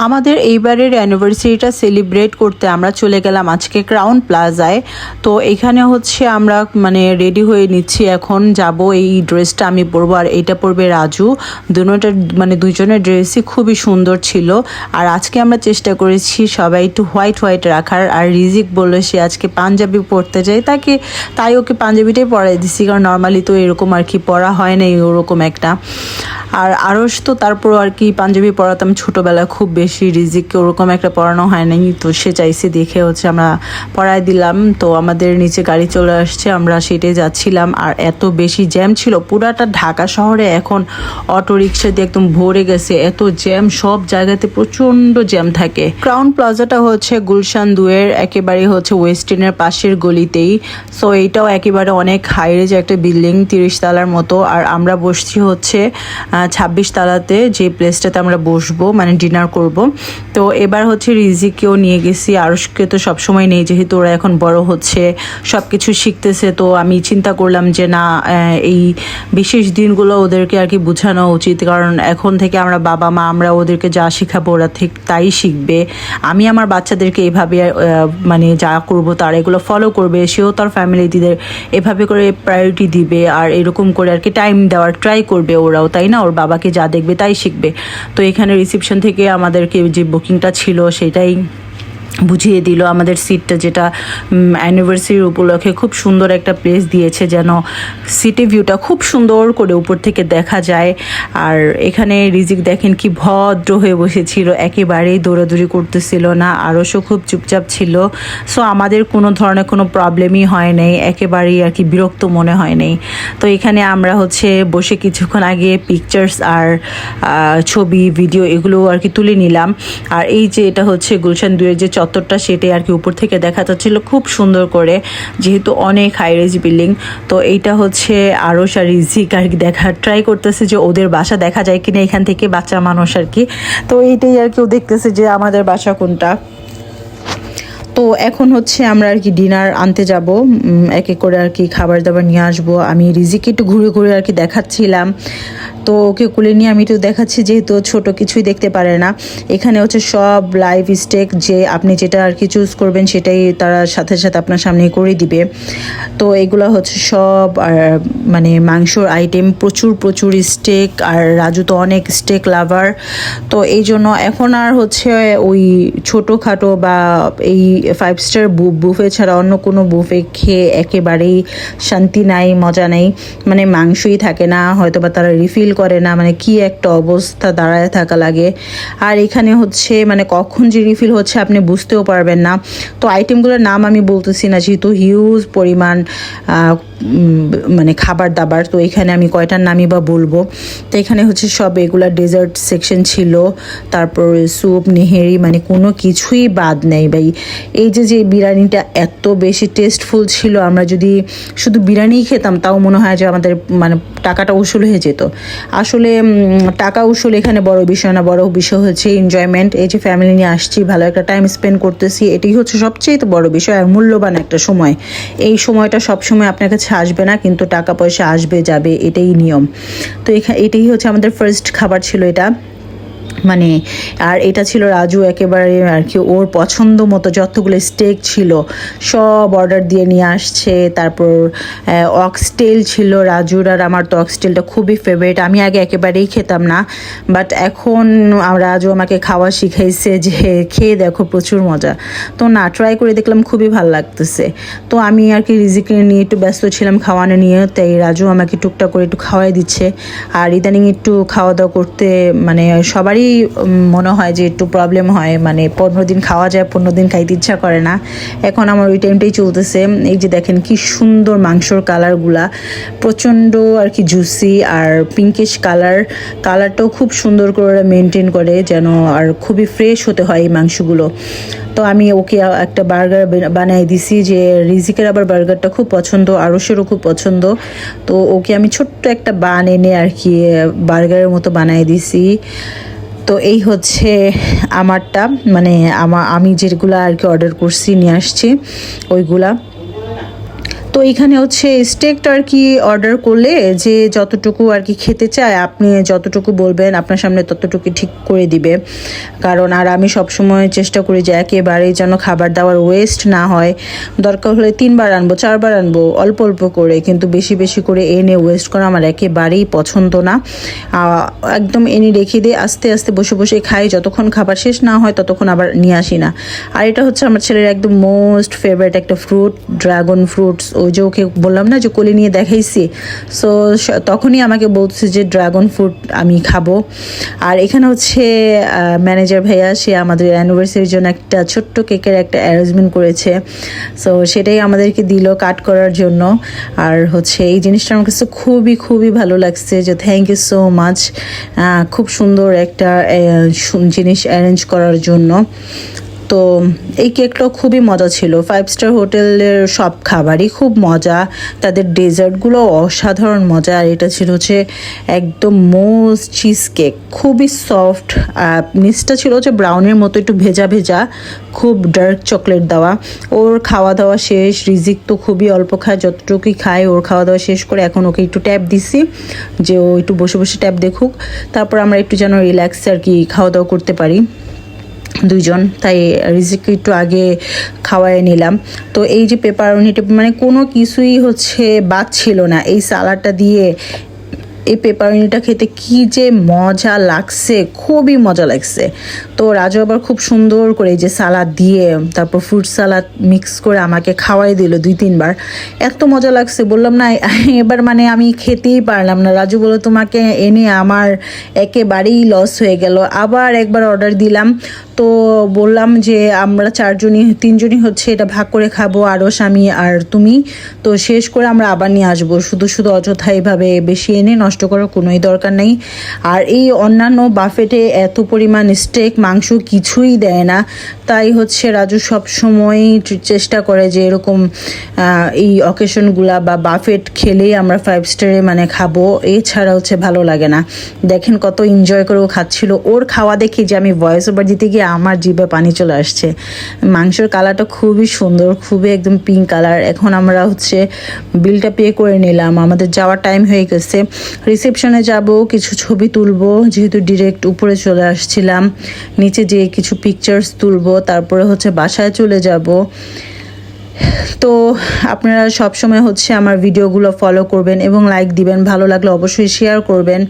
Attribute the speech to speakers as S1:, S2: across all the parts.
S1: আমাদের এইবারের অ্যানিভার্সারিটা সেলিব্রেট করতে আমরা চলে গেলাম আজকে ক্রাউন প্লাজায়। তো এখানে হচ্ছে আমরা রেডি হয়ে নিচ্ছি, এখন যাব। এই ড্রেসটা আমি পরবো আর এইটা পরবে রাজু। দুজনের ড্রেসই খুবই সুন্দর ছিল। আর আজকে আমরা চেষ্টা করেছি সবাই একটু হোয়াইট হোয়াইট রাখার। আর রিজিক বললো সে আজকে পাঞ্জাবি পরতে চাই, তাই ওকে পাঞ্জাবিটাই পরাই দিছি, কারণ নর্মালি তো এরকম আর কি পরা হয় না ওরকম একটা। আর আরস তো তারপর আর কি পাঞ্জাবি পরাতাম ছোটোবেলায় খুব বেশি, রিজিককে ওরকম একটা পড়ানো হয় নাই, তো সে চাইছে দেখে হচ্ছে আমরা পড়াই দিলাম। তো আমাদের নিচে গাড়ি চলে আসছে, আমরা সেটাই যাচ্ছিলাম। আর এত বেশি জ্যাম ছিল পুরাটা ঢাকা শহরে, এখন অটো রিক্সা দিয়ে একদম ভরে গেছে, এত জ্যাম, সব জায়গাতে প্রচণ্ড জ্যাম থাকে। ক্রাউন প্লাজাটা হচ্ছে গুলশান 2-এর একেবারে হচ্ছে ওয়েস্টার্নের পাশের গলিতেই। সো এইটাও একেবারে অনেক হাইরেজ একটা বিল্ডিং, 30 তলার মতো। আর আমরা বসছি হচ্ছে 26 তলাতে, যে প্লেসটাতে আমরা বসবো ডিনার করব। তো এবার হচ্ছে রিজিকেও নিয়ে গেছি, আরশকে তো সবসময় নেই, যেহেতু ওরা এখন বড় হচ্ছে, সব কিছু শিখতেছে। তো আমি চিন্তা করলাম যে না, এই বিশেষ দিনগুলো ওদেরকে আর কি বোঝানো উচিত, কারণ এখন থেকে আমরা বাবা মা, আমরা ওদেরকে যা শিখাবো ওরা ঠিক তাই শিখবে। আমি আমার বাচ্চাদেরকে এভাবে যা করব তারা এগুলো ফলো করবে, সেও তার ফ্যামিলিদের এভাবে করে প্রায়োরিটি দিবে, আর এরকম করে আর কি টাইম দেওয়ার ট্রাই করবে ওরাও, তাই না? ওর বাবাকে যা দেখবে তাই শিখবে। তো এখানে রিসেপশন থেকে আমাদেরকে যে বুকিংটা ছিল সেটাই বুঝিয়ে দিল। আমাদের সিটটা যেটা অ্যানিভার্সারির উপলক্ষে খুব সুন্দর একটা প্লেস দিয়েছে, যেন সিটি ভিউটা খুব সুন্দর করে উপর থেকে দেখা যায়। আর এখানে রিজিক দেখেন কি ভদ্র হয়ে বসেছিল, একেবারেই দৌড়াদৌড়ি করতেছিল না, আরশও খুব চুপচাপ ছিল। সো আমাদের কোনো ধরনের কোনো প্রবলেমই হয় নাই, একেবারেই আর কি বিরক্ত মনে হয় নাই। তো এখানে আমরা হচ্ছে বসে কিছুক্ষণ আগে পিকচার্স আর ছবি ভিডিও এগুলো আর কি তুলে নিলাম। আর এই যে এটা হচ্ছে গুলশান 2-এর যে চত্বরটা, সেটাই আর কি উপর থেকে দেখা যাচ্ছিল খুব সুন্দর করে, যেহেতু অনেক হাইরেজ বিল্ডিং। তো এইটা হচ্ছে আরশ আর রিজিক আর কি দেখার ট্রাই করতেছে যে ওদের বাসা দেখা যায় কিনা এখান থেকে, বাচ্চা মানুষ আর কি। তো এইটাই আর কি ও দেখতেছে যে আমাদের বাসা কোনটা। তো এখন হচ্ছে আমরা আর কি ডিনার আনতে যাব, এক এক করে আর কি খাবার দাবার নিয়ে আসবো। আমি রিজিকে একটু ঘুরে ঘুরে আর কি দেখাচ্ছিলাম, তো ওকে কোলে নিয়ে আমি একটু দেখাচ্ছি, যেহেতু ছোট কিছুই দেখতে পারে না। এখানে হচ্ছে সব লাইভ স্টেক, যে আপনি যেটা আর কি চুজ করবেন সেটাই তারা সাথে সাথে আপনার সামনে করে দিবে। তো এগুলো হচ্ছে সব মাংসর আইটেম, প্রচুর প্রচুর স্টেক। আর রাজু তো অনেক স্টেক লাভার, তো এই জন্য এখন আর হচ্ছে ওই ছোটোখাটো বা এই 5 স্টার বুফে ছাড়া অন্য কোনো বুফে খেয়ে একেবারেই শান্তি নাই, মজা নেই। মাংসই থাকে না, হয়তো বা তারা রিফিল করে না, কি একটা অবস্থা, দাঁড়ায় থাকা লাগে। আর এখানে হচ্ছে কখন যে রিফিল হচ্ছে আপনি বুঝতেও পারবেন না। তো আইটেমগুলোর নাম আমি বলতেছি না, যেহেতু হিউজ পরিমাণ খাবার দাবার, তো এখানে আমি কয়টার নামই বা বলবো। তো এখানে হচ্ছে সব এগুলা ডেজার্ট সেকশন ছিল, তারপর স্যুপ, নেহেরি, কোনো কিছুই বাদ নেই ভাই। এই যে বিরিয়ানিটা এত বেশি টেস্টফুল ছিল, আমরা যদি শুধু বিরিয়ানিই খেতাম তাও মনে হয় যে আমাদের টাকাটা উসুল হয়ে যেত। আসলে টাকা উসুল এখানে বড় বিষয় না, বড় বিষয় হচ্ছে এনজয়মেন্ট। এই যে ফ্যামিলি নিয়ে আসছি, ভালো একটা টাইম স্পেন্ড করতেছি, এটাই হচ্ছে সবচেয়ে বড় বিষয় আর মূল্যবান একটা সময়। এই সময়টা সবসময় আপনার কাছে আসবে না, কিন্তু টাকা পয়সা আসবে যাবে, এটাই নিয়ম। তো এটাই হচ্ছে আমাদের ফার্স্ট খাবার ছিল এটা। আর এটা ছিল রাজু একেবারে আর কি ওর পছন্দ মতো, যতগুলো স্টেক ছিল সব অর্ডার দিয়ে নিয়ে আসছে। তারপর অক্সটেল ছিল রাজুর, আর আমার তো অক্সটেলটা খুবই ফেভারিট। আমি আগে একেবারেই খেতাম না, বাট এখন রাজু আমাকে খাওয়া শিখাইছে যে খেয়ে দেখো প্রচুর মজা। তো না, ট্রাই করে দেখলাম, খুবই ভালো লাগতেছে। তো আমি আর কি রিজিকে নিয়ে একটু ব্যস্ত ছিলাম খাওয়ানো নিয়ে, তাই রাজু আমাকে টুকটাক করে একটু খাওয়াই দিচ্ছে। আর ইদানিং একটু খাওয়া দাওয়া করতে সবারই মনে হয় যে একটু প্রবলেম হয়, 15 দিন খাওয়া যায়, 15 দিন খাইতে ইচ্ছা করে না। এখন আমার ওই টাইমটাই চলতেছে। এই যে দেখেন কি সুন্দর মাংসর কালারগুলা, প্রচণ্ড আর কি জুসি আর পিঙ্কিশ কালারটাও খুব সুন্দর করে মেনটেন করে, যেন আর খুবই ফ্রেশ হতে হয় এই মাংসগুলো। তো আমি ওকে একটা বার্গার বানিয়ে দিছি, যে রিজিকের আবার বার্গারটা খুব পছন্দ, আরশেরও খুব পছন্দ। তো ওকে আমি ছোট্ট একটা বান এনে আর কি বার্গারের মতো বানিয়ে দিছি। তো এই হচ্ছে আমারটা, আমি যেগুলো আর কি অর্ডার করছি নিয়ে আসছি ওইগুলা। তো এইখানে হচ্ছে স্টেকটা আর কি অর্ডার করলে যে যতটুকু আর কি খেতে চায় আপনি যতটুকু বলবেন আপনার সামনে ততটুকু ঠিক করে দিবে। কারণ আর আমি সবসময় চেষ্টা করি যে একেবারেই যেন খাবার দাবার ওয়েস্ট না হয়। দরকার হলে 3বার আনবো 4বার আনবো অল্প অল্প করে, কিন্তু বেশি বেশি করে এনে ওয়েস্ট করা আমার একেবারেই পছন্দ না। একদম এনে রেখে দিয়ে আস্তে আস্তে বসে বসে খাই, যতক্ষণ খাবার শেষ না হয় ততক্ষণ আবার নিয়ে আসি না। আর এটা হচ্ছে আমার ছেলের একদম মোস্ট ফেভারিট একটা ফ্রুট, ড্রাগন ফ্রুটস। ওই যে ওকে বললাম না যে কোলে নিয়ে দেখাইছি, সো তখনই আমাকে বলছে যে ড্রাগন ফ্রুট আমি খাবো। আর এখানে হচ্ছে ম্যানেজার ভাইয়া সে আমাদের অ্যানিভার্সারির জন্য একটা ছোট্ট কেকের একটা অ্যারেঞ্জমেন্ট করেছে, সো সেটাই আমাদেরকে দিল কাট করার জন্য। আর হচ্ছে এই জিনিসটা আমার কাছে খুবই খুবই ভালো লাগছে, যে থ্যাংক ইউ সো মাচ, খুব সুন্দর একটা জিনিস অ্যারেঞ্জ করার জন্য। তো এই কেকটাও খুবই মজা ছিল। 5 স্টার হোটেলের সব খাবারই খুব মজা, তাদের ডেজার্টগুলো অসাধারণ মজা। আর এটা ছিল হচ্ছে একদম মোস্ট চিজ কেক, খুবই সফট। নিচটা ছিল হচ্ছে ব্রাউনের মতো একটু ভেজা ভেজা, খুব ডার্ক চকলেট দেওয়া। ওর খাওয়া দাওয়া শেষ, রিজিক তো খুবই অল্প খায়, যতটুকুই খায়। ওর খাওয়া দাওয়া শেষ করে এখন ওকে একটু ট্যাপ দিছি যে ও একটু বসে বসে ট্যাপ দেখুক, তারপর আমরা একটু যেন রিল্যাক্সে আর কি খাওয়া দাওয়া করতে পারি দুইজন। তাই রিজিককে একটু আগে খাওয়াই নিলাম। তো এই যে পেপারনিটা মানে কোনো কিছুই হচ্ছে বাদ ছিল না। এই সালাডটা দিয়ে এই পেপারনিটা খেতে কি যে মজা লাগছে, খুবই মজা লাগছে। তো রাজু আবার খুব সুন্দর করে এই যে সালাদ দিয়ে তারপর ফ্রুট সালাদ মিক্স করে আমাকে খাওয়াই দিল 2-3বার। এত মজা লাগছে বললাম না, এবার মানে আমি খেতেই পারলাম না। রাজু বলল তোমাকে এনে আমার একেবারেই লস হয়ে গেল। আবার একবার অর্ডার দিলাম, তো বললাম যে আমরা 3জনই হচ্ছে এটা ভাগ করে খাবো, আরস আমি আর তুমি। তো শেষ করে আমরা আবার নিয়ে আসবো, শুধু শুধু অযথা এইভাবে বেশি এনে নষ্ট করার কোনোই দরকার নেই। আর এই অন্যান্য বাফেটে এত পরিমাণ স্টেক মাংস কিছুই দেয় না, তাই হচ্ছে রাজু সবসময়ই চেষ্টা করে যে এরকম এই অকেশনগুলা বা বাফেট খেলেই আমরা 5 স্টারে মানে খাবো, এছাড়া হচ্ছে ভালো লাগে না। দেখেন কত এনজয় করে ও খাচ্ছিল। ওর খাওয়া দেখে যে আমি ভয়েস ওভার দিতে গিয়ে আমার জিভে পানি চলে আসছে। মাংসের কালারটা খুবই সুন্দর, খুবই একদম পিঙ্ক কালার। এখন আমরা হচ্ছে বিলটা পে করে নিলাম, আমাদের যাওয়ার টাইম হয়ে গেছে। রিসেপশনে যাব, কিছু ছবি তুলবো, যেহেতু ডিরেক্ট উপরে চলে আসছিলাম, নিচে যেয়ে কিছু পিকচার্স তুলবো, তারপরে হচ্ছে বাসায় চলে যাব। তো আপনারা সবসময় হচ্ছে আমার ভিডিওগুলো ফলো করবেন এবং লাইক দিবেন, ভালো লাগলে অবশ্যই শেয়ার করবেন।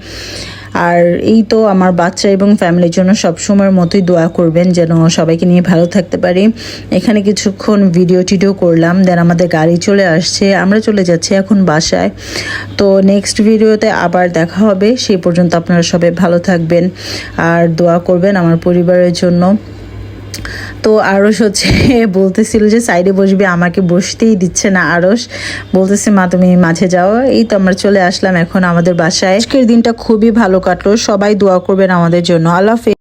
S1: আর এই তো আমার বাচ্চা এবং ফ্যামিলির জন্য সবসময়ের মতোই দোয়া করবেন, যেন সবাইকে নিয়ে ভালো থাকতে পারি। এখানে কিছুক্ষণ ভিডিও করলাম, দেন আমাদের গাড়ি চলে আসছে, আমরা চলে যাচ্ছি এখন বাসায়। তো নেক্সট ভিডিওতে আবার দেখা হবে, সেই পর্যন্ত আপনারা সবাই ভালো থাকবেন আর দোয়া করবেন আমার পরিবারের জন্য। তো আরস হচ্ছে বলতেছিল যে সাইডে বসবে, আমাকে বসতেই দিচ্ছে না। আরস বলতেছে মা তুমি মাঝে যাও। এই তো আমরা চলে আসলাম এখন আমাদের বাসায়। আজকের দিনটা খুবই ভালো কাটলো, সবাই দোয়া করবেন আমাদের জন্য। আল্লাহ হাফেজ।